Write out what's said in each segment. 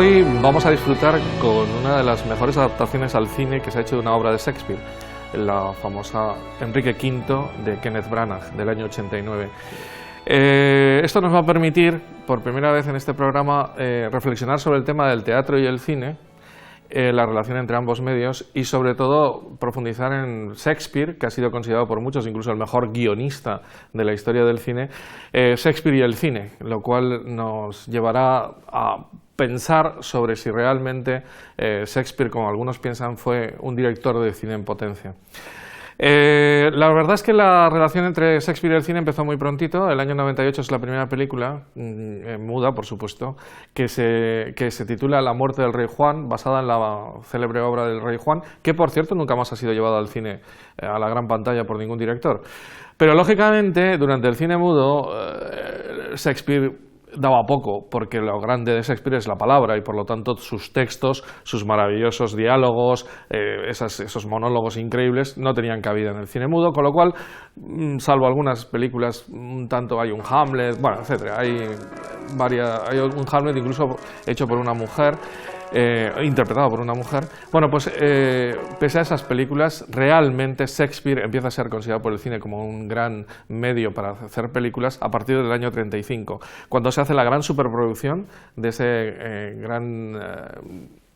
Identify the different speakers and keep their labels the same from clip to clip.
Speaker 1: Hoy vamos a disfrutar con una de las mejores adaptaciones al cine que se ha hecho de una obra de Shakespeare, la famosa Enrique V de Kenneth Branagh del año 89. Esto nos va a permitir, por primera vez en este programa, reflexionar sobre el tema del teatro y el cine, la relación entre ambos medios y sobre todo profundizar en Shakespeare, que ha sido considerado por muchos incluso el mejor guionista de la historia del cine, Shakespeare y el cine, lo cual nos llevará a pensar sobre si realmente Shakespeare, como algunos piensan, fue un director de cine en potencia. La verdad es que la relación entre Shakespeare y el cine empezó muy prontito. El año 98 es la primera película, muda por supuesto, que se titula La muerte del rey Juan, basada en la célebre obra del rey Juan, que por cierto nunca más ha sido llevada al cine, a la gran pantalla, por ningún director. Pero lógicamente durante el cine mudo Shakespeare daba poco, porque lo grande de Shakespeare es la palabra y por lo tanto sus textos, sus maravillosos diálogos, esos monólogos increíbles no tenían cabida en el cine mudo, con lo cual, salvo algunas películas, un tanto hay un Hamlet, bueno, etcétera, hay un Hamlet incluso hecho por una mujer, interpretado por una mujer. Bueno, pues pese a esas películas, realmente Shakespeare empieza a ser considerado por el cine como un gran medio para hacer películas a partir del año 35, cuando se hace la gran superproducción de ese gran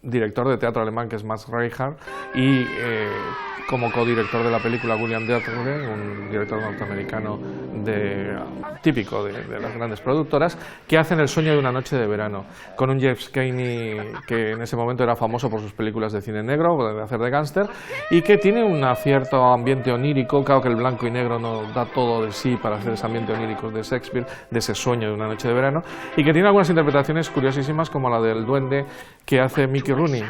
Speaker 1: director de teatro alemán que es Max Reinhardt y como codirector de la película William Deatherley, un director norteamericano típico de las grandes productoras, que hacen El sueño de una noche de verano, con un James Cagney que en ese momento era famoso por sus películas de cine negro, de hacer de gángster, y que tiene un cierto ambiente onírico. Claro que el blanco y negro no da todo de sí para hacer ese ambiente onírico de Shakespeare, de ese sueño de una noche de verano, y que tiene algunas interpretaciones curiosísimas como la del duende que hace Mickey Rooney,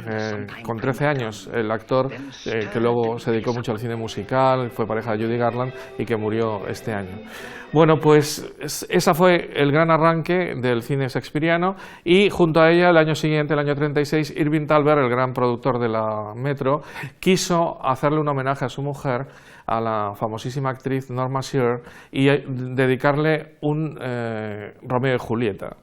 Speaker 1: con 13 años, el actor que luego se dedicó mucho al cine musical, fue pareja de Judy Garland y que murió este año. Bueno, pues esa fue el gran arranque del cine shakespeariano y junto a ella el año siguiente, el año 36, Irving Thalberg, el gran productor de la Metro, quiso hacerle un homenaje a su mujer, a la famosísima actriz Norma Shearer, y dedicarle un Romeo y Julieta.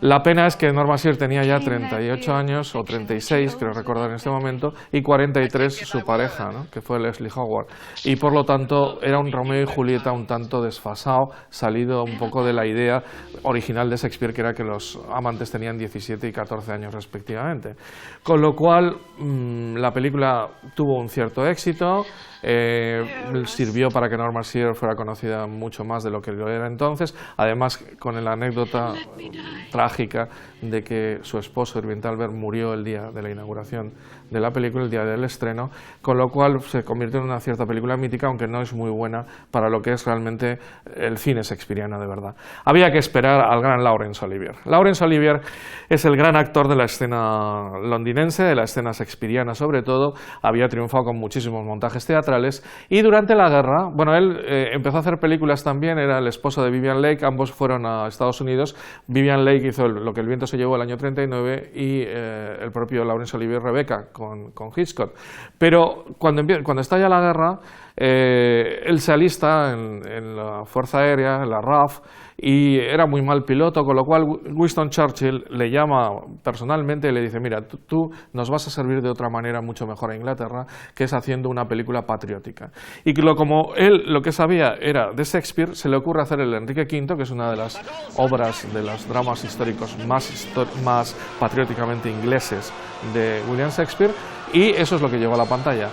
Speaker 1: La pena es que Norma Shearer tenía ya 38 años, o 36, creo recordar en este momento, y 43 su pareja, ¿no?, que fue Leslie Howard. Y por lo tanto era un Romeo y Julieta un tanto desfasado, salido un poco de la idea original de Shakespeare, que era que los amantes tenían 17 y 14 años respectivamente. Con lo cual la película tuvo un cierto éxito, sirvió para que Norma Shearer fuera conocida mucho más de lo que lo era entonces, además con la anécdota trágica de que su esposo Irving Thalberg murió el día de la inauguración de la película, el día del estreno, con lo cual se convirtió en una cierta película mítica, aunque no es muy buena para lo que es realmente el cine shakespeariano de verdad. Había que esperar al gran Laurence Olivier. Laurence Olivier es el gran actor de la escena londinense, de la escena shakespeariana sobre todo, había triunfado con muchísimos montajes teatrales y durante la guerra, bueno, él empezó a hacer películas también, era el esposo de Vivien Leigh, ambos fueron a Estados Unidos. Vivien Leigh hizo Lo que el viento se llevó el año 39 y el propio Laurence Olivier Rebecca con Hitchcock. Pero cuando estalla la guerra, él se alista en la Fuerza Aérea, en la RAF, y era muy mal piloto, con lo cual Winston Churchill le llama personalmente y le dice: mira, tú nos vas a servir de otra manera mucho mejor a Inglaterra, que es haciendo una película patriótica. Y como él lo que sabía era de Shakespeare, se le ocurre hacer el Enrique V, que es una de las obras de los dramas históricos más patrióticamente ingleses de William Shakespeare, y eso es lo que llevó a la pantalla.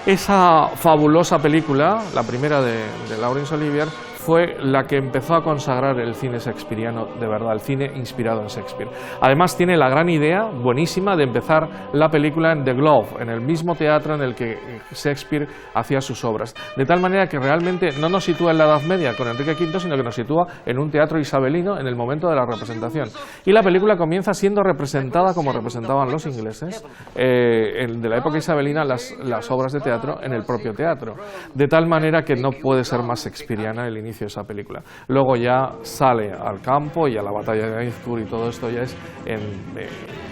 Speaker 1: Esa fabulosa película, la primera de Laurence Olivier, fue la que empezó a consagrar el cine shakespeariano de verdad, el cine inspirado en Shakespeare. Además tiene la gran idea, buenísima, de empezar la película en The Globe, en el mismo teatro en el que Shakespeare hacía sus obras. De tal manera que realmente no nos sitúa en la Edad Media con Enrique V, sino que nos sitúa en un teatro isabelino en el momento de la representación. Y la película comienza siendo representada como representaban los ingleses de la época isabelina las obras de teatro en el propio teatro. De tal manera que no puede ser más shakespeariana el inicio de esa película. Luego ya sale al campo y a la batalla de Agincourt y todo esto ya es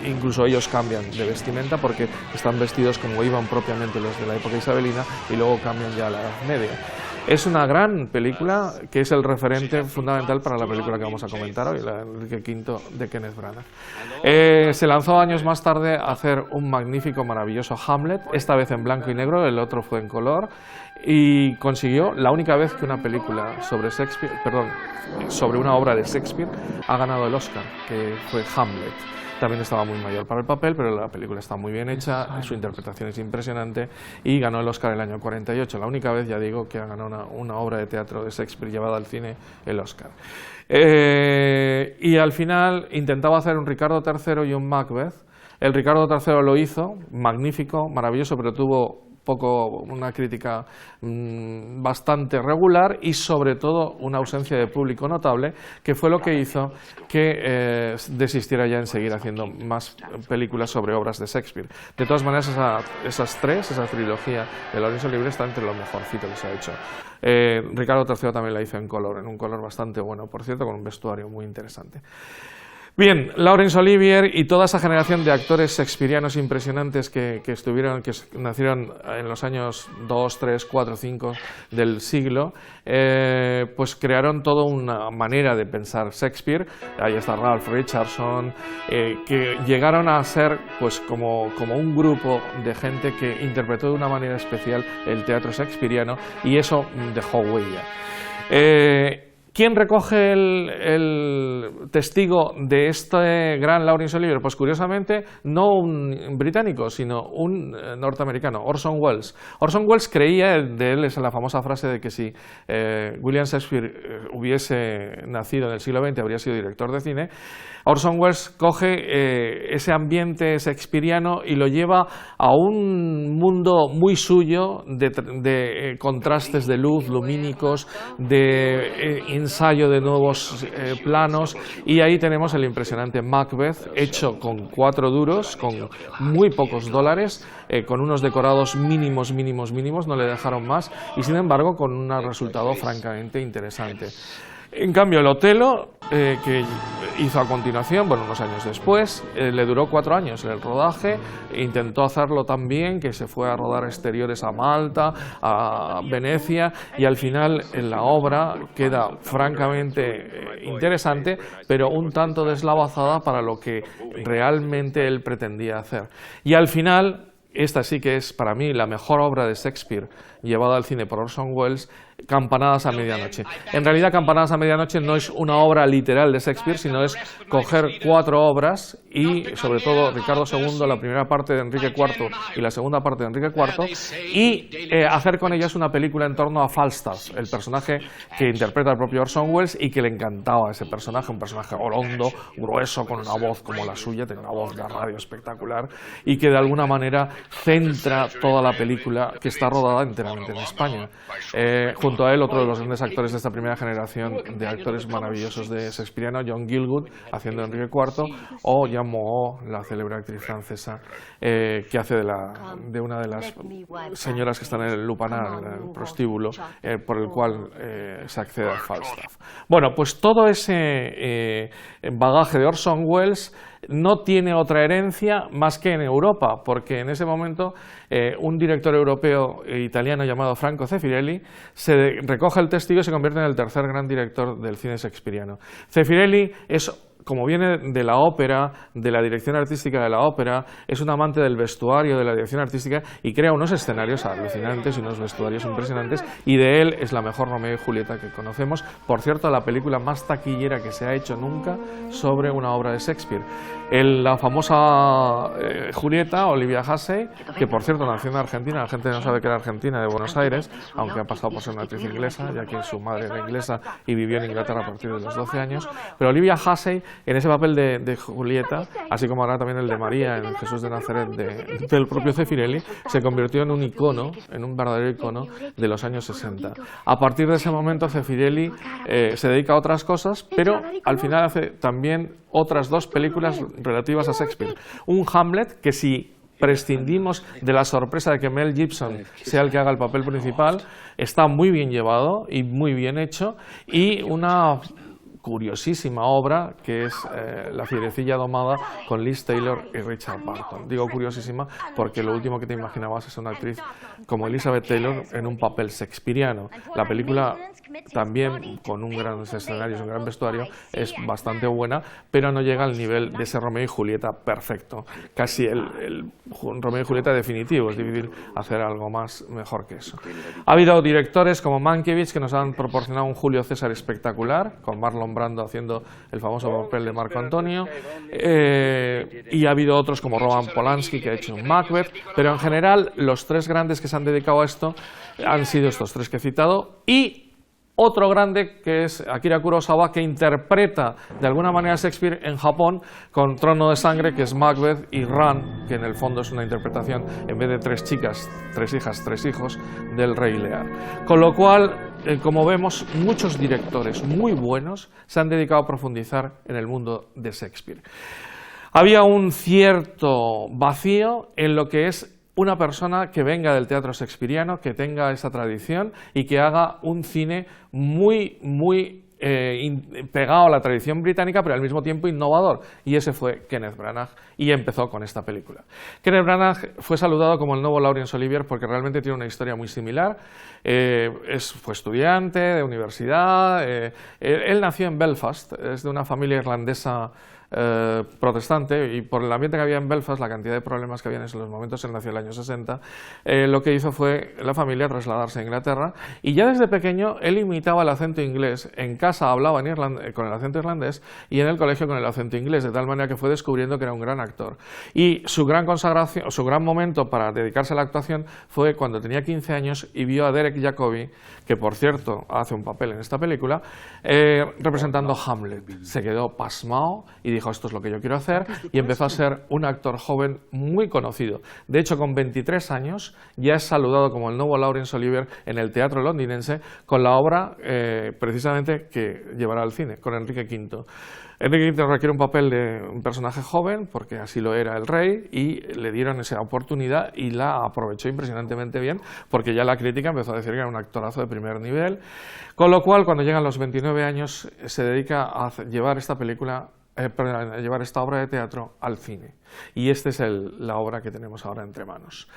Speaker 1: incluso ellos cambian de vestimenta porque están vestidos como iban propiamente los de la época isabelina y luego cambian ya a la Edad Media. Es una gran película que es el referente fundamental para la película que vamos a comentar hoy, la de Enrique V de Kenneth Branagh. Se lanzó años más tarde a hacer un magnífico, maravilloso Hamlet, esta vez en blanco y negro, el otro fue en color, y consiguió la única vez que una película sobre Shakespeare, perdón, sobre una obra de Shakespeare ha ganado el Oscar, que fue Hamlet. También estaba muy mayor para el papel, pero la película está muy bien hecha, su interpretación es impresionante y ganó el Oscar el año 48. La única vez, ya digo, que ha ganado una obra de teatro de Shakespeare llevada al cine el Oscar. Y al final intentaba hacer un Ricardo III y un Macbeth. El Ricardo III lo hizo, magnífico, maravilloso, pero tuvo una crítica bastante regular y sobre todo una ausencia de público notable, que fue lo que hizo que desistiera ya en seguir haciendo más películas sobre obras de Shakespeare. De todas maneras, esa trilogía de Laurence Olivier está entre lo mejorcito que se ha hecho. Ricardo III también la hizo en color, en un color bastante bueno, por cierto, con un vestuario muy interesante. Bien, Laurence Olivier y toda esa generación de actores shakespearianos impresionantes que nacieron en los años 2, 3, 4, 5 del siglo, pues crearon toda una manera de pensar Shakespeare. Ahí está Ralph Richardson, que llegaron a ser pues como un grupo de gente que interpretó de una manera especial el teatro shakespeariano, y eso dejó huella. ¿Quién recoge el testigo de este gran Laurence Olivier? Pues curiosamente no un británico, sino un norteamericano, Orson Welles. Orson Welles creía, de él es la famosa frase de que si William Shakespeare hubiese nacido en el siglo XX habría sido director de cine. Orson Welles coge ese ambiente shakespeariano y lo lleva a un mundo muy suyo de contrastes de luz, lumínicos, de ensayo de nuevos planos, y ahí tenemos el impresionante Macbeth, hecho con 4 duros, con muy pocos dólares, con unos decorados mínimos, no le dejaron más, y sin embargo con un resultado francamente interesante. En cambio, el Otelo, que hizo a continuación, bueno, unos años después, le duró 4 años el rodaje, intentó hacerlo tan bien que se fue a rodar exteriores a Malta, a Venecia, y al final en la obra queda francamente interesante, pero un tanto deslavazada para lo que realmente él pretendía hacer. Y al final, esta sí que es para mí la mejor obra de Shakespeare llevada al cine por Orson Welles, Campanadas a medianoche. En realidad, Campanadas a medianoche no es una obra literal de Shakespeare, sino es coger 4 obras y, sobre todo, Ricardo II, la primera parte de Enrique IV y la segunda parte de Enrique IV, y hacer con ellas una película en torno a Falstaff, el personaje que interpreta el propio Orson Welles y que le encantaba a ese personaje, un personaje orondo, grueso, con una voz como la suya, tiene una voz de radio espectacular, y que de alguna manera centra toda la película, que está rodada enteramente en España. Junto a él, otro de los grandes actores de esta primera generación de actores maravillosos de Shakespeareano, John Gielgud, haciendo Enrique IV, o Jeanne Moreau, la célebre actriz francesa, que hace de una de las señoras que están en el lupanar, el prostíbulo, por el cual se accede a Falstaff. Bueno, pues todo ese bagaje de Orson Welles no tiene otra herencia más que en Europa, porque en ese momento un director europeo italiano llamado Franco Zeffirelli se recoge el testigo y se convierte en el tercer gran director del cine shakespeariano. Zeffirelli es, como viene de la ópera, de la dirección artística de la ópera, es un amante del vestuario, de la dirección artística, y crea unos escenarios alucinantes y unos vestuarios impresionantes, y de él es la mejor Romeo y Julieta que conocemos. Por cierto, la película más taquillera que se ha hecho nunca sobre una obra de Shakespeare. La famosa Julieta, Olivia Hussey, que por cierto nació en Argentina, la gente no sabe que era argentina, de Buenos Aires, aunque ha pasado por ser una actriz inglesa, ya que su madre era inglesa y vivió en Inglaterra a partir de los 12 años, pero Olivia Hussey, en ese papel de Julieta, así como ahora también el de María en Jesús de Nazaret del propio Zeffirelli, se convirtió en un icono, en un verdadero icono de los años 60. A partir de ese momento Zeffirelli se dedica a otras cosas, pero al final hace también otras 2 películas relativas a Shakespeare. Un Hamlet, que si prescindimos de la sorpresa de que Mel Gibson sea el que haga el papel principal, está muy bien llevado y muy bien hecho, y una curiosísima obra que es La fierecilla domada con Liz Taylor y Richard Burton. Digo curiosísima porque lo último que te imaginabas es una actriz como Elizabeth Taylor en un papel shakespeariano. La película también con un gran escenario, un gran vestuario, es bastante buena, pero no llega al nivel de ese Romeo y Julieta perfecto, casi el Romeo y Julieta definitivo. Es difícil hacer algo más mejor que eso. Ha habido directores como Mankiewicz que nos han proporcionado un Julio César espectacular, con Marlon Brando haciendo el famoso papel de Marco Antonio, y ha habido otros como Roman Polanski que ha hecho un Macbeth, pero en general los tres grandes que se han dedicado a esto han sido estos tres que he citado, y otro grande que es Akira Kurosawa, que interpreta de alguna manera Shakespeare en Japón con Trono de Sangre, que es Macbeth, y Ran, que en el fondo es una interpretación, en vez de tres chicas, tres hijas, tres hijos, del Rey Lear. Con lo cual, como vemos, muchos directores muy buenos se han dedicado a profundizar en el mundo de Shakespeare. Había un cierto vacío en lo que es una persona que venga del teatro shakespeariano, que tenga esa tradición y que haga un cine muy pegado a la tradición británica, pero al mismo tiempo innovador, y ese fue Kenneth Branagh, y empezó con esta película. Kenneth Branagh fue saludado como el nuevo Laurence Olivier porque realmente tiene una historia muy similar. Fue estudiante de universidad, él nació en Belfast, es de una familia irlandesa protestante, y por el ambiente que había en Belfast, la cantidad de problemas que había en esos momentos, él nació en el año 60, lo que hizo fue la familia trasladarse a Inglaterra, y ya desde pequeño él imitaba el acento inglés. En casa hablaba con el acento irlandés y en el colegio con el acento inglés, de tal manera que fue descubriendo que era un gran actor. Y su gran consagración, su gran momento para dedicarse a la actuación fue cuando tenía 15 años y vio a Derek Jacobi, que por cierto hace un papel en esta película, representando Hamlet. Se quedó pasmado y dijo: esto es lo que yo quiero hacer, y empezó a ser un actor joven muy conocido. De hecho, con 23 años ya es saludado como el nuevo Laurence Olivier en el teatro londinense con la obra precisamente que llevará al cine, con Enrique V. Enrique V requiere un papel de un personaje joven, porque así lo era el rey, y le dieron esa oportunidad y la aprovechó impresionantemente bien, porque ya la crítica empezó a decir que era un actorazo de primer nivel, con lo cual cuando llegan los 29 años se dedica a llevar esta película, a llevar esta obra de teatro al cine, y esta es la obra que tenemos ahora entre manos.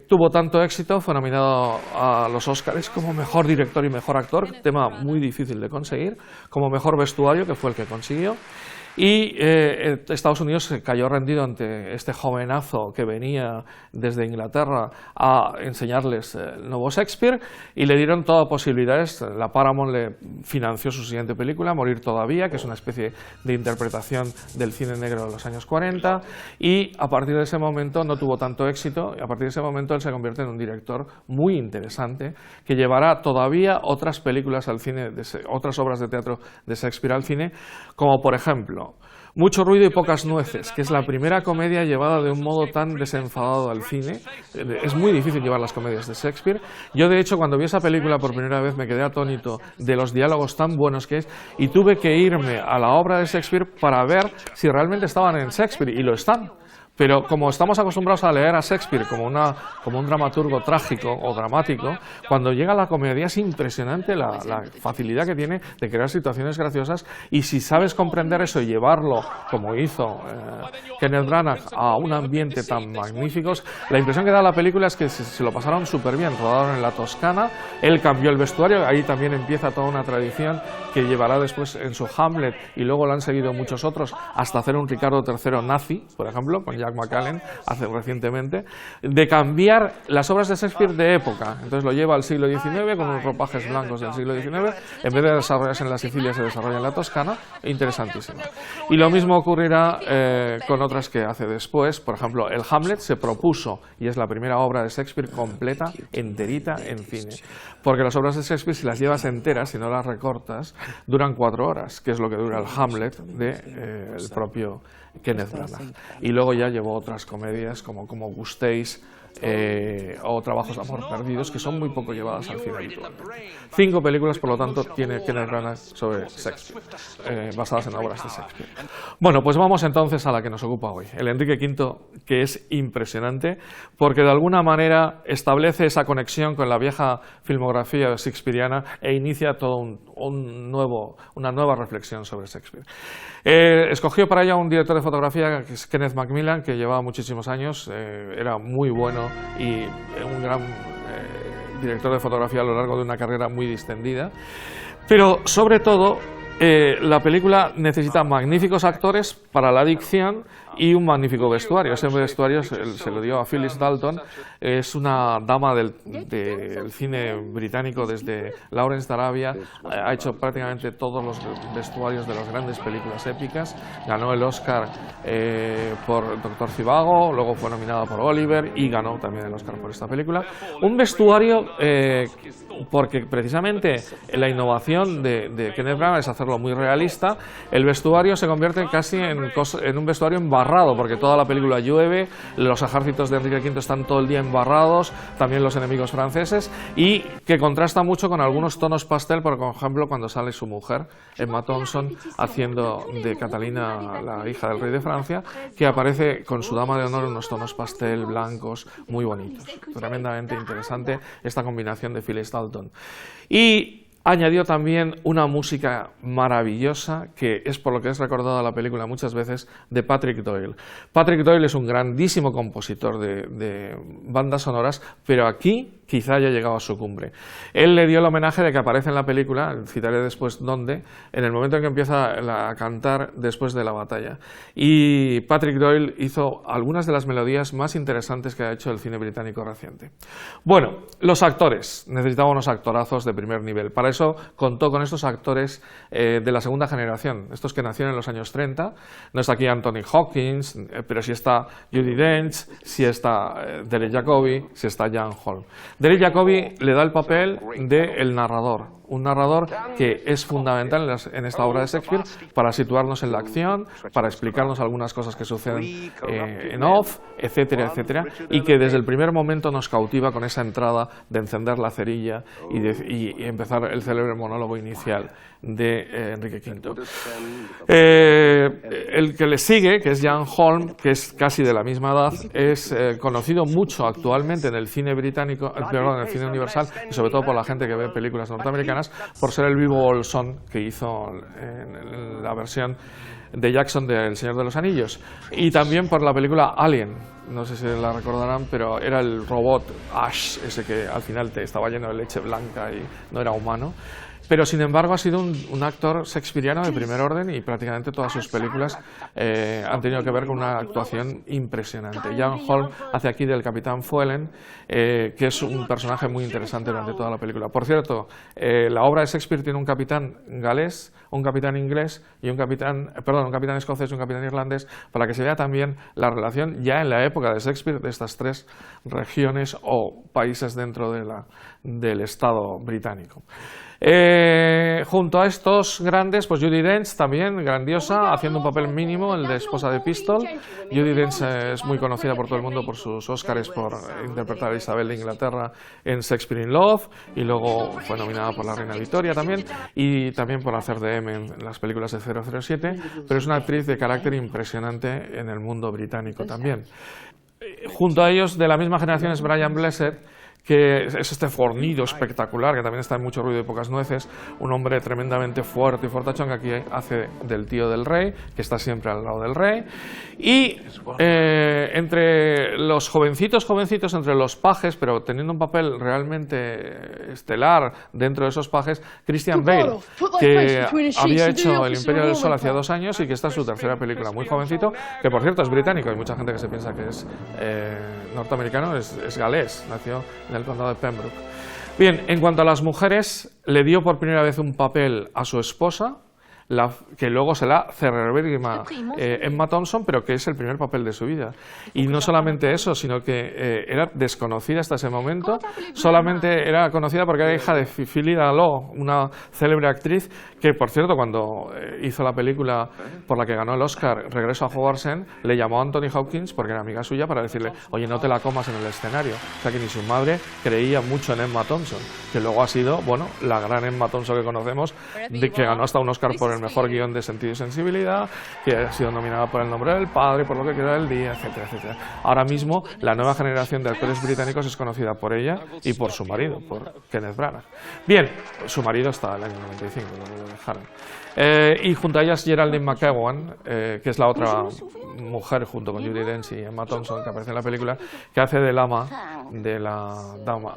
Speaker 1: Tuvo tanto éxito, fue nominado a los Óscares como mejor director y mejor actor, tema muy difícil de conseguir, como mejor vestuario, que fue el que consiguió, y Estados Unidos se cayó rendido ante este jovenazo que venía desde Inglaterra a enseñarles el nuevo Shakespeare, y le dieron todas posibilidades. La Paramount le financió su siguiente película, Morir todavía, que es una especie de interpretación del cine negro de los años 40, y a partir de ese momento no tuvo tanto éxito, y a partir de ese momento él se convierte en un director muy interesante que llevará todavía otras películas al cine, otras obras de teatro de Shakespeare al cine, como por ejemplo Mucho ruido y pocas nueces, que es la primera comedia llevada de un modo tan desenfadado al cine. Es muy difícil llevar las comedias de Shakespeare. Yo, de hecho, cuando vi esa película por primera vez me quedé atónito de los diálogos tan buenos que es, y tuve que irme a la obra de Shakespeare para ver si realmente estaban en Shakespeare, y lo están. Pero como estamos acostumbrados a leer a Shakespeare como un dramaturgo trágico o dramático, cuando llega la comedia es impresionante la facilidad que tiene de crear situaciones graciosas, y si sabes comprender eso y llevarlo, como hizo Kenneth Branagh, a un ambiente tan magnífico, la impresión que da la película es que se lo pasaron súper bien. Rodaron en la Toscana, él cambió el vestuario, ahí también empieza toda una tradición que llevará después en su Hamlet, y luego lo han seguido muchos otros, hasta hacer un Ricardo III nazi, por ejemplo, con Jack McCallan recientemente, de cambiar las obras de Shakespeare de época. Entonces lo lleva al siglo XIX con unos ropajes blancos del siglo XIX, en vez de desarrollarse en la Sicilia se desarrolla en la Toscana. Interesantísimo. Y lo mismo ocurrirá con otras que hace después. Por ejemplo, el Hamlet se propuso, y es la primera obra de Shakespeare completa, enterita en cine, porque las obras de Shakespeare, si las llevas enteras, si no las recortas, duran 4 horas, que es lo que dura el Hamlet de el propio Kenneth Branagh. Y luego ya llevó otras comedias como Gustéis, o Trabajos de amor perdidos, que son muy poco llevadas al cine habitualmente. 5 películas, por lo tanto, tiene Kenneth Branagh sobre Shakespeare, basadas en obras de Shakespeare. Bueno, pues vamos entonces a la que nos ocupa hoy, el Enrique V, que es impresionante, porque de alguna manera establece esa conexión con la vieja filmografía shakespeariana e inicia todo una nueva reflexión sobre Shakespeare. Escogió para ella un director de fotografía, que es Kenneth Macmillan, que llevaba muchísimos años, era muy bueno y un gran director de fotografía a lo largo de una carrera muy distendida, pero sobre todo la película necesita magníficos actores para la dicción y un magnífico vestuario. Ese vestuario se lo dio a Phyllis Dalton, es una dama del cine británico desde Lawrence de Arabia, ha hecho prácticamente todos los vestuarios de las grandes películas épicas, ganó el Oscar por Doctor Zhivago, luego fue nominada por Oliver y ganó también el Oscar por esta película. Un vestuario porque precisamente la innovación de Kenneth Branagh es hacerlo muy realista. El vestuario se convierte casi en un vestuario embarrado, porque toda la película llueve, los ejércitos de Enrique V están todo el día embarrados, también los enemigos franceses, y que contrasta mucho con algunos tonos pastel, por ejemplo cuando sale su mujer, Emma Thompson, haciendo de Catalina, la hija del rey de Francia, que aparece con su dama de honor en unos tonos pastel blancos muy bonitos. Tremendamente interesante esta combinación de Phyllis Dalton. Y añadió también una música maravillosa, que es por lo que es recordada la película muchas veces, de Patrick Doyle. Patrick Doyle es un grandísimo compositor de bandas sonoras, pero aquí quizá haya llegado a su cumbre. Él le dio el homenaje de que aparece en la película, citaré después dónde, en el momento en que empieza a cantar después de la batalla. Y Patrick Doyle hizo algunas de las melodías más interesantes que ha hecho el cine británico reciente. Bueno, los actores. Necesitaba unos actorazos de primer nivel. Para eso contó con estos actores de la segunda generación, estos que nacieron en los años 30. No está aquí Anthony Hopkins, pero sí está Judi Dench, sí está Derek Jacobi, sí está Jan Holm. Derek Jacobi le da el papel del narrador, un narrador que es fundamental en esta obra de Shakespeare para situarnos en la acción, para explicarnos algunas cosas que suceden en off, etcétera, etcétera, y que desde el primer momento nos cautiva con esa entrada de encender la cerilla y empezar el célebre monólogo inicial de Enrique V. El que le sigue, que es Jan Holm, que es casi de la misma edad, es conocido mucho actualmente en el cine británico, en el cine universal, y sobre todo por la gente que ve películas norteamericanas, por ser el vivo Olson que hizo en la versión de Jackson de El Señor de los Anillos, y también por la película Alien. No sé si la recordarán, pero era el robot Ash, ese que al final estaba lleno de leche blanca y no era humano. Pero sin embargo ha sido un actor shakespeariano de primer orden y prácticamente todas sus películas han tenido que ver con una actuación impresionante. Jan Holm hace aquí del capitán Fuelen, que es un personaje muy interesante durante toda la película. Por cierto, la obra de Shakespeare tiene un capitán galés, un capitán inglés y un capitán escocés y un capitán irlandés, para que se vea también la relación ya en la época de Shakespeare de estas tres regiones o países dentro del Estado británico. Junto a estos grandes, pues Judi Dench también, grandiosa, haciendo un papel mínimo, el de esposa de Pistol. Judi Dench es muy conocida por todo el mundo por sus Óscares por interpretar a Isabel de Inglaterra en Shakespeare in Love, y luego fue nominada por la Reina Victoria también, y también por hacer de M en las películas de 007, pero es una actriz de carácter impresionante en el mundo británico también. Junto a ellos, de la misma generación, es Brian Blessed, que es este fornido espectacular, que también está en Mucho ruido y pocas nueces, un hombre tremendamente fuerte y fortachón, que aquí hace del tío del rey, que está siempre al lado del rey. Y entre los jovencitos, entre los pajes, pero teniendo un papel realmente estelar dentro de esos pajes, Christian Bale, que había hecho El Imperio del Sol hacía 2 años y que esta es su tercera película, muy jovencito, que por cierto es británico, hay mucha gente que se piensa que es norteamericano, es galés, nació en el condado de Pembroke. Bien, en cuanto a las mujeres, le dio por primera vez un papel a su esposa, que luego se la cerebrima Emma Thompson, pero que es el primer papel de su vida. Y no solamente eso, sino que era desconocida hasta ese momento, solamente era conocida porque era hija de Phyllis Dallot, una célebre actriz que, por cierto, cuando hizo la película por la que ganó el Oscar, Regreso a Hogwarts, le llamó a Anthony Hopkins, porque era amiga suya, para decirle, oye, no te la comas en el escenario. O sea que ni su madre creía mucho en Emma Thompson, que luego ha sido, bueno, la gran Emma Thompson que conocemos, que ganó hasta un Oscar por el mejor guión de Sentido y Sensibilidad, que ha sido nominada por El nombre del padre, por Lo que queda del día, etcétera, etcétera. Ahora mismo, la nueva generación de actores británicos es conocida por ella y por su marido, por Kenneth Branagh. Bien, su marido hasta el año 95, no lo dejaron. Y junto a ellas Geraldine McEwan, que es la otra mujer junto con Judi Dench y Emma Thompson que aparece en la película, que hace del ama, de la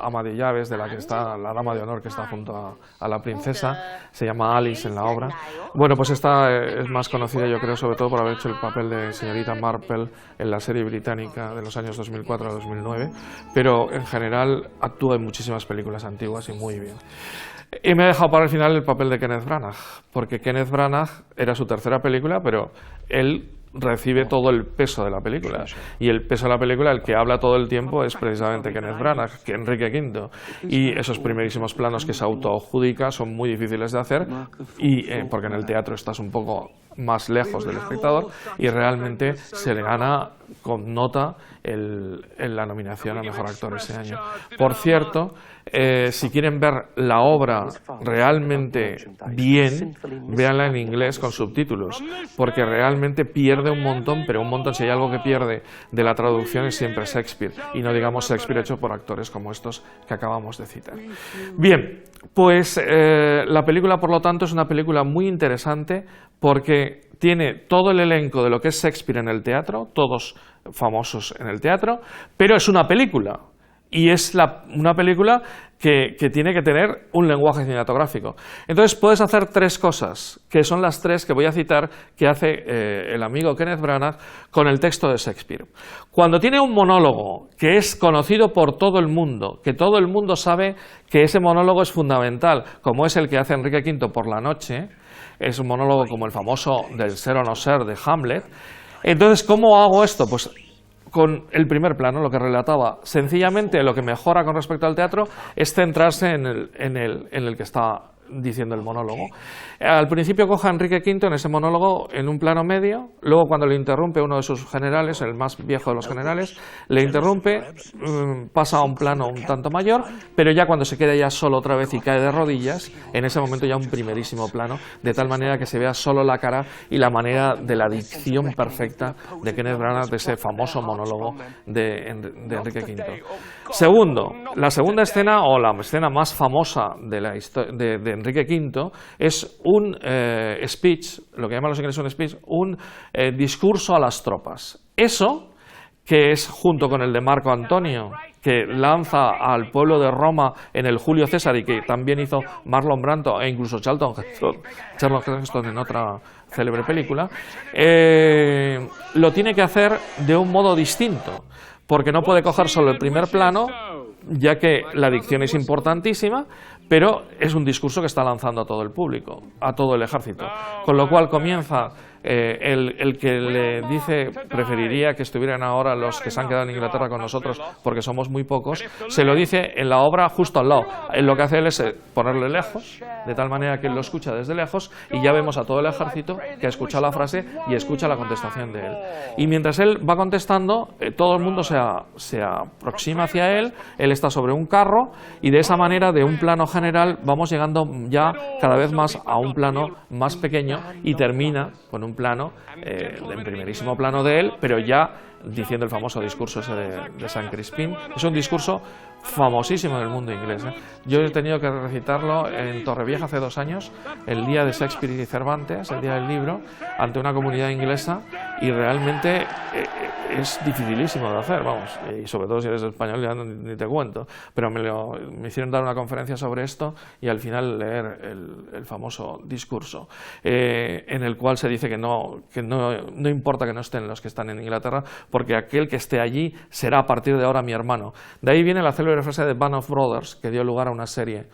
Speaker 1: ama de llaves, de la que está la dama de honor que está junto a la princesa, se llama Alice en la obra. Bueno, pues esta es más conocida, yo creo, sobre todo por haber hecho el papel de señorita Marple en la serie británica de los años 2004 a 2009, pero en general actúa en muchísimas películas antiguas y muy bien. Y me he dejado para el final el papel de Kenneth Branagh, porque Kenneth Branagh era su tercera película, pero él recibe todo el peso de la película. Y el peso de la película, el que habla todo el tiempo, es precisamente Kenneth Branagh, que Enrique V. Y esos primerísimos planos que se autoadjudica son muy difíciles de hacer, porque en el teatro estás un poco más lejos del espectador, y realmente se le gana con nota la nominación a Mejor Actor ese año. Por cierto, si quieren ver la obra realmente bien, véanla en inglés con subtítulos, porque realmente pierde un montón, pero un montón. Si hay algo que pierde de la traducción es siempre Shakespeare, y no digamos Shakespeare hecho por actores como estos que acabamos de citar. Bien, pues la película, por lo tanto, es una película muy interesante porque tiene todo el elenco de lo que es Shakespeare en el teatro, todos famosos en el teatro, pero es una película. Y es una película que tiene que tener un lenguaje cinematográfico. Entonces puedes hacer tres cosas, que son las tres que voy a citar que hace el amigo Kenneth Branagh con el texto de Shakespeare. Cuando tiene un monólogo que es conocido por todo el mundo, que todo el mundo sabe que ese monólogo es fundamental, como es el que hace Enrique V por la noche, es un monólogo como el famoso del ser o no ser de Hamlet. Entonces, ¿cómo hago esto? Pues con el primer plano, lo que relataba. Sencillamente, lo que mejora con respecto al teatro es centrarse en el que está diciendo el monólogo. Al principio coge a Enrique V en ese monólogo en un plano medio, luego cuando le interrumpe uno de sus generales, el más viejo de los generales, le interrumpe, pasa a un plano un tanto mayor, pero ya cuando se queda ya solo otra vez y cae de rodillas, en ese momento ya un primerísimo plano, de tal manera que se vea solo la cara y la manera de la dicción perfecta de Kenneth Branagh, de ese famoso monólogo de Enrique V. Segundo, la segunda escena, o la escena más famosa de la historia de Enrique V, es un speech, lo que llaman los ingleses un speech, un discurso a las tropas. Eso, que es junto con el de Marco Antonio, que lanza al pueblo de Roma en el Julio César y que también hizo Marlon Brando e incluso Charlton Heston en otra célebre película, lo tiene que hacer de un modo distinto, porque no puede coger solo el primer plano, ya que la dicción es importantísima, pero es un discurso que está lanzando a todo el público, a todo el ejército. Con lo cual comienza el que le dice preferiría que estuvieran ahora los que se han quedado en Inglaterra con nosotros porque somos muy pocos, se lo dice en la obra justo al lado. Lo que hace él es ponerle lejos, de tal manera que él lo escucha desde lejos y ya vemos a todo el ejército que ha escuchado la frase y escucha la contestación de él. Y mientras él va contestando, todo el mundo se aproxima hacia él, él está sobre un carro y de esa manera, de un plano general, vamos llegando ya cada vez más a un plano más pequeño y termina con un plano, en primerísimo plano de él, pero ya diciendo el famoso discurso ese de San Crispín. Es un discurso famosísimo en el mundo inglés. Yo he tenido que recitarlo en Torrevieja hace 2 años, el día de Shakespeare y Cervantes, el día del libro, ante una comunidad inglesa, y realmente es dificilísimo de hacer, vamos, y sobre todo si eres español ya ni te cuento, pero me hicieron dar una conferencia sobre esto y al final leer el famoso discurso, en el cual se dice que no importa que no estén los que están en Inglaterra, porque aquel que esté allí será a partir de ahora mi hermano. De ahí viene la célebre frase de Band of Brothers, que dio lugar a una serie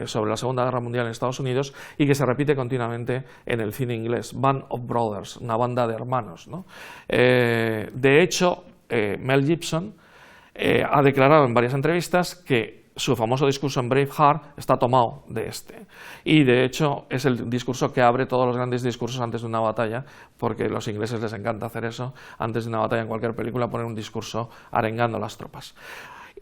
Speaker 1: sobre la Segunda Guerra Mundial en Estados Unidos y que se repite continuamente en el cine inglés, Band of Brothers, una banda de hermanos, ¿no? De hecho, Mel Gibson ha declarado en varias entrevistas que su famoso discurso en Braveheart está tomado de este. Y de hecho es el discurso que abre todos los grandes discursos antes de una batalla, porque a los ingleses les encanta hacer eso, antes de una batalla en cualquier película, poner un discurso arengando a las tropas.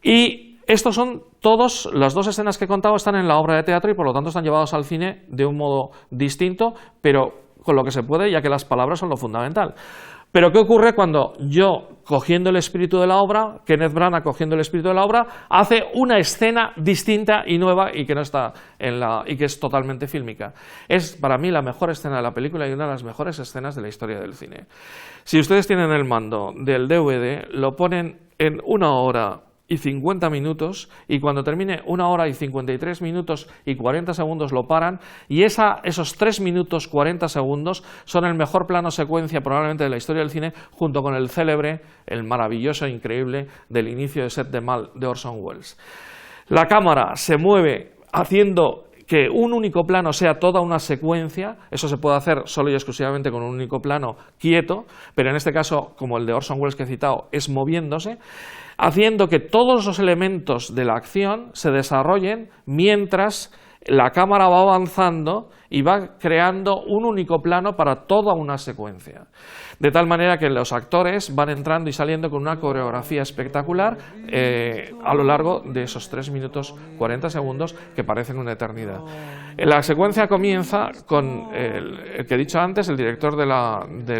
Speaker 1: Y estos son todos, las dos escenas que he contado están en la obra de teatro y por lo tanto están llevados al cine de un modo distinto, pero con lo que se puede, ya que las palabras son lo fundamental. Pero ¿qué ocurre cuando yo, cogiendo el espíritu de la obra, Kenneth Branagh cogiendo el espíritu de la obra, hace una escena distinta y nueva y que no está y que es totalmente fílmica? Es para mí la mejor escena de la película y una de las mejores escenas de la historia del cine. Si ustedes tienen el mando del DVD, lo ponen en 1 hora y 50 minutos, y cuando termine 1 hora y 53 minutos y 40 segundos lo paran, y esos 3 minutos 40 segundos son el mejor plano secuencia probablemente de la historia del cine, junto con el célebre, el maravilloso e increíble del inicio de Set de Mal de Orson Welles. La cámara se mueve haciendo que un único plano sea toda una secuencia. Eso se puede hacer solo y exclusivamente con un único plano quieto, pero en este caso, como el de Orson Welles que he citado, es moviéndose, haciendo que todos los elementos de la acción se desarrollen mientras la cámara va avanzando y va creando un único plano para toda una secuencia. De tal manera que los actores van entrando y saliendo con una coreografía espectacular a lo largo de esos 3 minutos 40 segundos que parecen una eternidad. La secuencia comienza con el que he dicho antes, el director de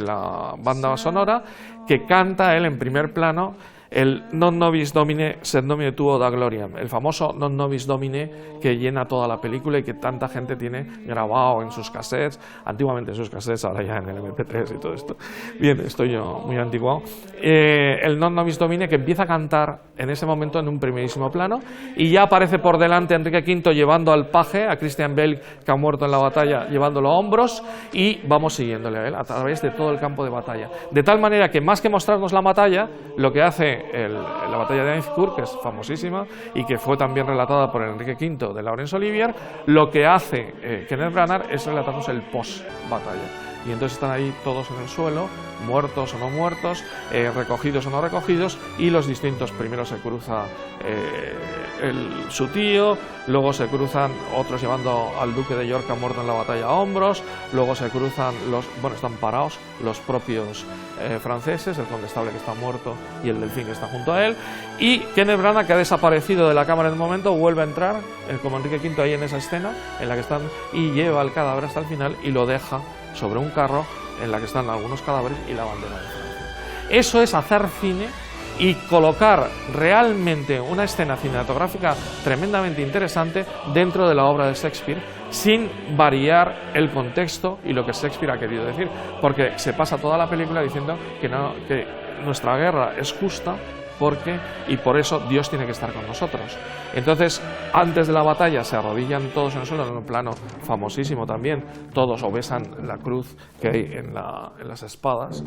Speaker 1: la banda sonora, que canta él en primer plano el Non nobis domine sed nomine tuo da gloriam, el famoso Non nobis domine que llena toda la película y que tanta gente tiene grabado en sus cassettes, antiguamente en sus cassettes, ahora ya en el MP3 y todo esto. Bien, estoy yo muy antiguo. El Non nobis domine que empieza a cantar en ese momento en un primerísimo plano y ya aparece por delante Enrique V llevando al paje, a Christian Bale que ha muerto en la batalla, llevándolo a hombros, y vamos siguiéndole a él a través de todo el campo de batalla. De tal manera que más que mostrarnos la batalla, lo que hace la batalla de Agincourt, que es famosísima y que fue también relatada por Enrique V de Laurence Olivier, lo que hace Kenneth Branagh es relatarnos el post-batalla. Y entonces están ahí todos en el suelo, muertos o no muertos, recogidos o no recogidos, y los distintos, primero se cruza su tío, luego se cruzan otros llevando al duque de York muerto en la batalla a hombros, luego se cruzan están parados los propios franceses, el condestable que está muerto y el delfín que está junto a él, y Kenneth Branagh, que ha desaparecido de la cámara en un momento, vuelve a entrar, como Enrique V ahí en esa escena, en la que están, y lleva el cadáver hasta el final y lo deja sobre un carro en la que están algunos cadáveres y la bandera de Francia. Eso es hacer cine y colocar realmente una escena cinematográfica tremendamente interesante dentro de la obra de Shakespeare, sin variar el contexto y lo que Shakespeare ha querido decir, porque se pasa toda la película diciendo que nuestra guerra es justa y por eso Dios tiene que estar con nosotros. Entonces, antes de la batalla se arrodillan todos en el suelo, en un plano famosísimo también, todos obesan la cruz que hay en las espadas,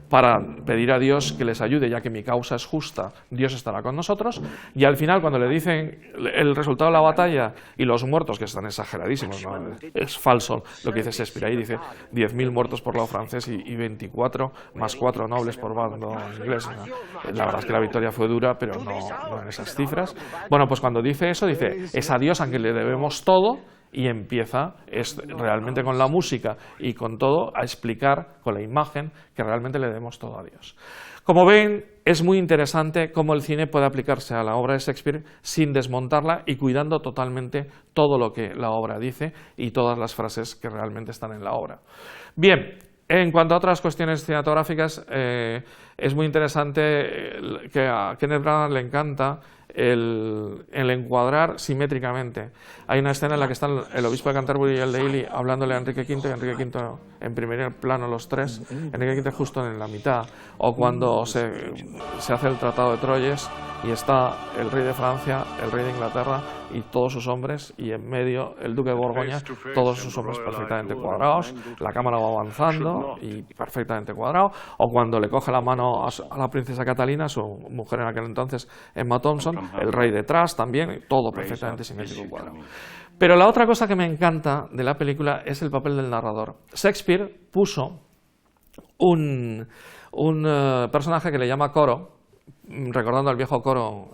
Speaker 1: para pedir a Dios que les ayude, ya que mi causa es justa, Dios estará con nosotros, y al final cuando le dicen el resultado de la batalla y los muertos, que están exageradísimos, ¿no? Es falso lo que dice Shakespeare, ahí dice 10.000 muertos por lado francés y 24 más 4 nobles por bando inglés, ¿no? La verdad es que la victoria fue dura, pero no en esas cifras. Bueno, pues cuando dice eso, dice, es a Dios a quien le debemos todo, y empieza realmente con la música y con todo a explicar con la imagen que realmente le debemos todo a Dios. Como ven, es muy interesante cómo el cine puede aplicarse a la obra de Shakespeare sin desmontarla y cuidando totalmente todo lo que la obra dice y todas las frases que realmente están en la obra. Bien, en cuanto a otras cuestiones cinematográficas, es muy interesante que a Kenneth Branagh le encanta el encuadrar simétricamente. Hay una escena en la que están el obispo de Canterbury y el de Ely hablándole a Enrique V, y Enrique V en primer plano los tres, Enrique V justo en la mitad, o cuando se hace el Tratado de Troyes y está el rey de Francia, el rey de Inglaterra y todos sus hombres, y en medio el duque de Borgoña, todos sus hombres perfectamente cuadrados, la cámara va avanzando y perfectamente cuadrado, o cuando le coge la mano a la princesa Catalina, su mujer en aquel entonces, Emma Thompson, el rey detrás también, todo perfectamente simétrico y cuadrado. Pero la otra cosa que me encanta de la película es el papel del narrador. Shakespeare puso un personaje que le llama Coro, recordando al viejo coro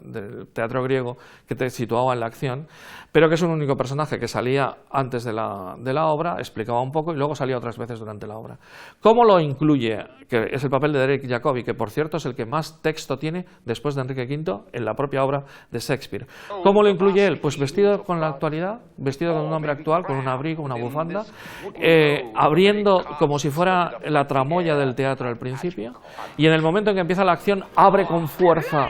Speaker 1: del teatro griego que te situaba en la acción, pero que es un único personaje que salía antes de la obra, explicaba un poco y luego salía otras veces durante la obra. ¿Cómo lo incluye? Que es el papel de Derek Jacobi, que por cierto es el que más texto tiene después de Enrique V en la propia obra de Shakespeare. ¿Cómo lo incluye él? Pues vestido con la actualidad, vestido con un hombre actual, con un abrigo, una bufanda, abriendo como si fuera la tramoya del teatro al principio, y en el momento en que empieza la acción abre con fuerza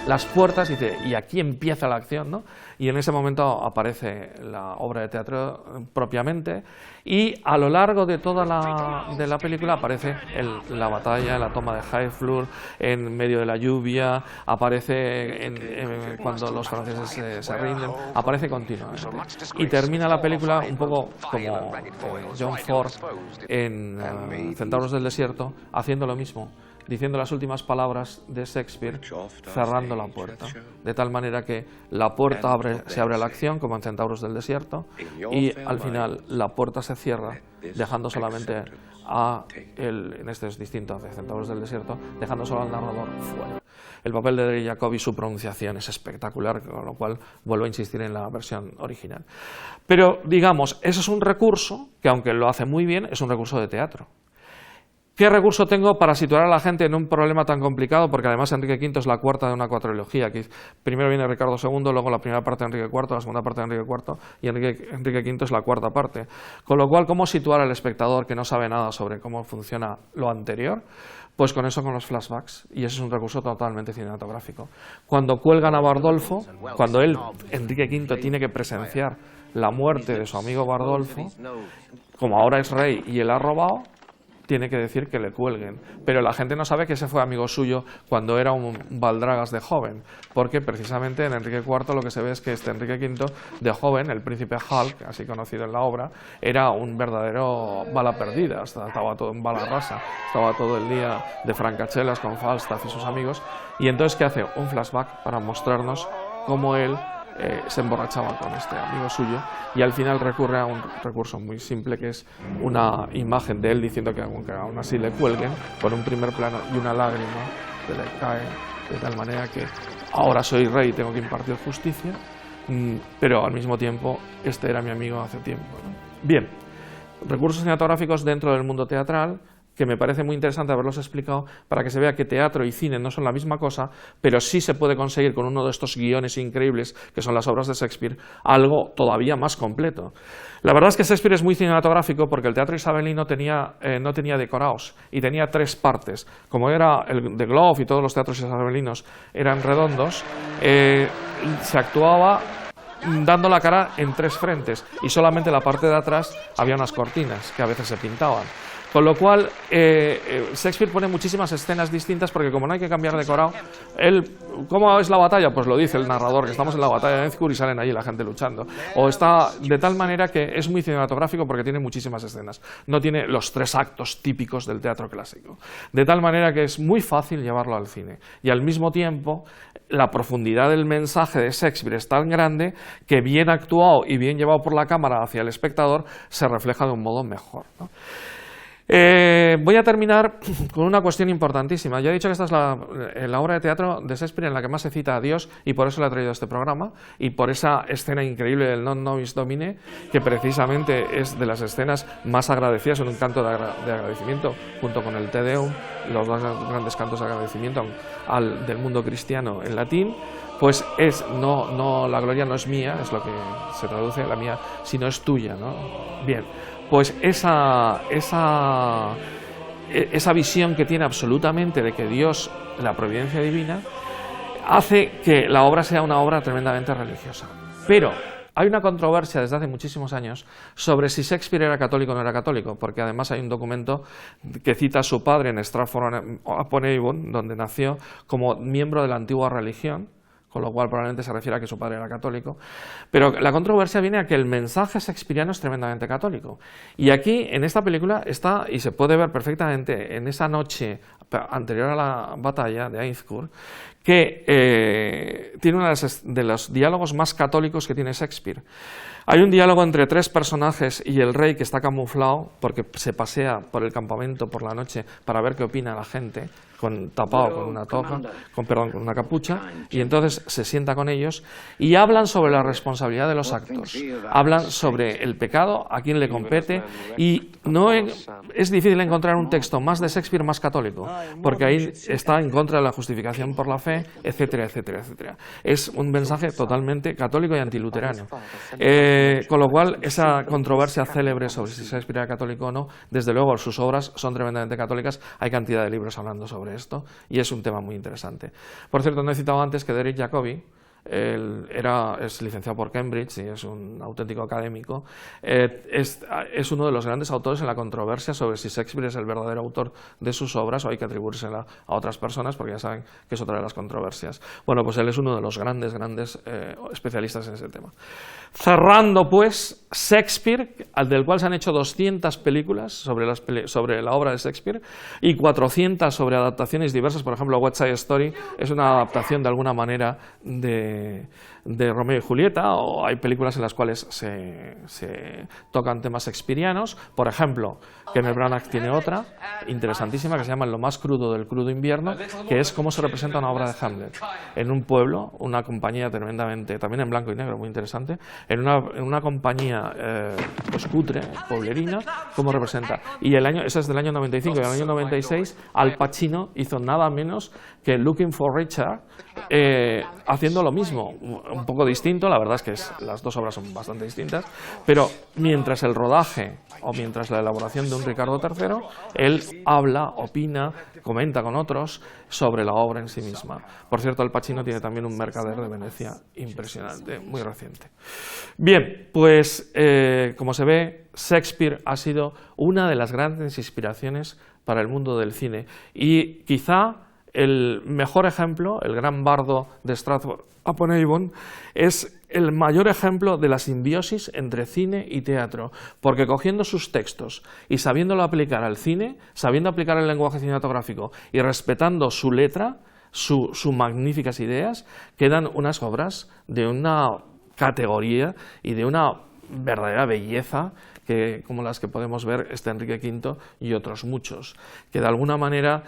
Speaker 1: las puertas y dice, y aquí empieza la acción, ¿no? Y en ese momento aparece la obra de teatro propiamente, y a lo largo de toda la película aparece la batalla, la toma de Harfleur, en medio de la lluvia, aparece cuando los franceses se rinden, aparece continuamente. Y termina la película un poco como John Ford en Centauros del Desierto, haciendo lo mismo, diciendo las últimas palabras de Shakespeare, cerrando la puerta, de tal manera que la puerta se abre a la acción, como en Centauros del Desierto, y al final la puerta se cierra, dejando solamente en este es distinto de Centauros del Desierto, dejando solo al narrador fuera. El papel de Derek Jacobi, su pronunciación es espectacular, con lo cual vuelvo a insistir en la versión original. Pero, digamos, eso es un recurso que, aunque lo hace muy bien, es un recurso de teatro. ¿Qué recurso tengo para situar a la gente en un problema tan complicado? Porque además Enrique V es la cuarta de una cuatrilogía. Que primero viene Ricardo II, luego la primera parte de Enrique IV, la segunda parte de Enrique IV, y Enrique V es la cuarta parte. Con lo cual, ¿cómo situar al espectador que no sabe nada sobre cómo funciona lo anterior? Pues con eso, con los flashbacks, y ese es un recurso totalmente cinematográfico. Cuando cuelgan a Bardolfo, cuando Enrique V, tiene que presenciar la muerte de su amigo Bardolfo, como ahora es rey y él ha robado, tiene que decir que le cuelguen, pero la gente no sabe que ese fue amigo suyo cuando era un baldragas de joven, porque precisamente en Enrique IV lo que se ve es que Enrique V de joven, el príncipe Hulk, así conocido en la obra, era un verdadero bala perdida, estaba todo en bala rasa, estaba todo el día de francachelas con Falstaff y sus amigos, y entonces ¿qué hace? Un flashback para mostrarnos cómo él se emborrachaba con este amigo suyo, y al final recurre a un recurso muy simple, que es una imagen de él diciendo que aunque aún así le cuelguen, con un primer plano y una lágrima que le cae, de tal manera que ahora soy rey y tengo que impartir justicia, pero al mismo tiempo este era mi amigo hace tiempo, ¿no? Bien, recursos cinematográficos dentro del mundo teatral, que me parece muy interesante haberlos explicado para que se vea que teatro y cine no son la misma cosa, pero sí se puede conseguir con uno de estos guiones increíbles que son las obras de Shakespeare, algo todavía más completo. La verdad es que Shakespeare es muy cinematográfico porque el teatro isabelino no tenía decorados y tenía tres partes. Como era el de Globe y todos los teatros isabelinos eran redondos, se actuaba dando la cara en tres frentes y solamente en la parte de atrás había unas cortinas que a veces se pintaban. Con lo cual, Shakespeare pone muchísimas escenas distintas porque como no hay que cambiar decorado, ¿cómo es la batalla? Pues lo dice el narrador, que estamos en la batalla de Ezcur y salen allí la gente luchando. O está de tal manera que es muy cinematográfico porque tiene muchísimas escenas. No tiene los tres actos típicos del teatro clásico. De tal manera que es muy fácil llevarlo al cine. Y al mismo tiempo, la profundidad del mensaje de Shakespeare es tan grande que bien actuado y bien llevado por la cámara hacia el espectador se refleja de un modo mejor, ¿no? Voy a terminar con una cuestión importantísima. Ya he dicho que esta es la obra de teatro de Shakespeare en la que más se cita a Dios, y por eso le he traído a este programa, y por esa escena increíble del Non Nobis Domine, que precisamente es de las escenas más agradecidas, en un canto de agradecimiento, junto con el Te Deum, los dos grandes cantos de agradecimiento del mundo cristiano en latín. Pues la gloria no es mía, es lo que se traduce, la mía, sino es tuya, ¿no? Bien, pues esa visión que tiene absolutamente de que Dios, la providencia divina, hace que la obra sea una obra tremendamente religiosa. Pero hay una controversia desde hace muchísimos años sobre si Shakespeare era católico o no era católico, porque además hay un documento que cita a su padre en Stratford-upon-Avon, donde nació como miembro de la antigua religión, con lo cual probablemente se refiere a que su padre era católico. Pero la controversia viene a que el mensaje shakespeariano es tremendamente católico. Y aquí, en esta película, está, y se puede ver perfectamente en esa noche anterior a la batalla de Agincourt, que tiene uno de los diálogos más católicos que tiene Shakespeare. Hay un diálogo entre tres personajes y el rey que está camuflado porque se pasea por el campamento por la noche para ver qué opina la gente, tapado con una toga, con una capucha, y entonces se sienta con ellos y hablan sobre la responsabilidad de los actos, hablan sobre el pecado, a quién le compete, y es difícil encontrar un texto más de Shakespeare más católico, porque ahí está en contra de la justificación por la fe, etcétera, etcétera, etcétera. Es un mensaje totalmente católico y antiluterano. Con lo cual, esa controversia célebre sobre si Shakespeare era católico o no, desde luego sus obras son tremendamente católicas, hay cantidad de libros hablando sobre esto y es un tema muy interesante. Por cierto, no he citado antes que Derek Jacobi es licenciado por Cambridge y es un auténtico académico. Es uno de los grandes autores en la controversia sobre si Shakespeare es el verdadero autor de sus obras o hay que atribuírsela a otras personas, porque ya saben que es otra de las controversias. Bueno, pues él es uno de los grandes especialistas en ese tema. Cerrando pues, Shakespeare, del cual se han hecho 200 películas sobre la obra de Shakespeare y 400 sobre adaptaciones diversas. Por ejemplo, West Side Story es una adaptación de alguna manera de Romeo y Julieta, o hay películas en las cuales se tocan temas shakespearianos. Por ejemplo, Kenneth Branagh tiene otra interesantísima que se llama Lo más crudo del crudo invierno, que es cómo se representa una obra de Hamlet en un pueblo, una compañía tremendamente, también en blanco y negro, muy interesante, en una compañía pues cutre, pueblerina, cómo representa. Y esa es del año 95, y en el año 96 Al Pacino hizo nada menos que Looking for Richard, haciendo lo mismo, un poco distinto. La verdad es que las dos obras son bastante distintas, pero mientras el rodaje o mientras la elaboración de un Ricardo III, él habla, opina, comenta con otros sobre la obra en sí misma. Por cierto, Al Pacino tiene también un Mercader de Venecia impresionante, muy reciente. Bien, pues como se ve, Shakespeare ha sido una de las grandes inspiraciones para el mundo del cine, y quizá el mejor ejemplo, el gran bardo de Stratford-upon-Avon, es el mayor ejemplo de la simbiosis entre cine y teatro, porque cogiendo sus textos y sabiéndolo aplicar al cine, sabiendo aplicar el lenguaje cinematográfico y respetando su letra, sus magníficas ideas, quedan unas obras de una categoría y de una verdadera belleza, como las que podemos ver Enrique V y otros muchos, que de alguna manera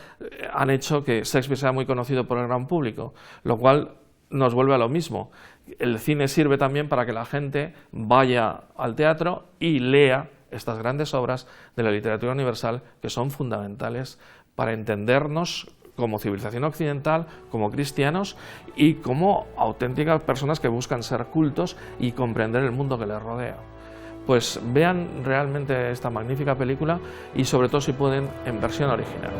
Speaker 1: han hecho que Shakespeare sea muy conocido por el gran público, lo cual nos vuelve a lo mismo. El cine sirve también para que la gente vaya al teatro y lea estas grandes obras de la literatura universal, que son fundamentales para entendernos como civilización occidental, como cristianos y como auténticas personas que buscan ser cultos y comprender el mundo que les rodea. Pues vean realmente esta magnífica película y sobre todo si pueden en versión original.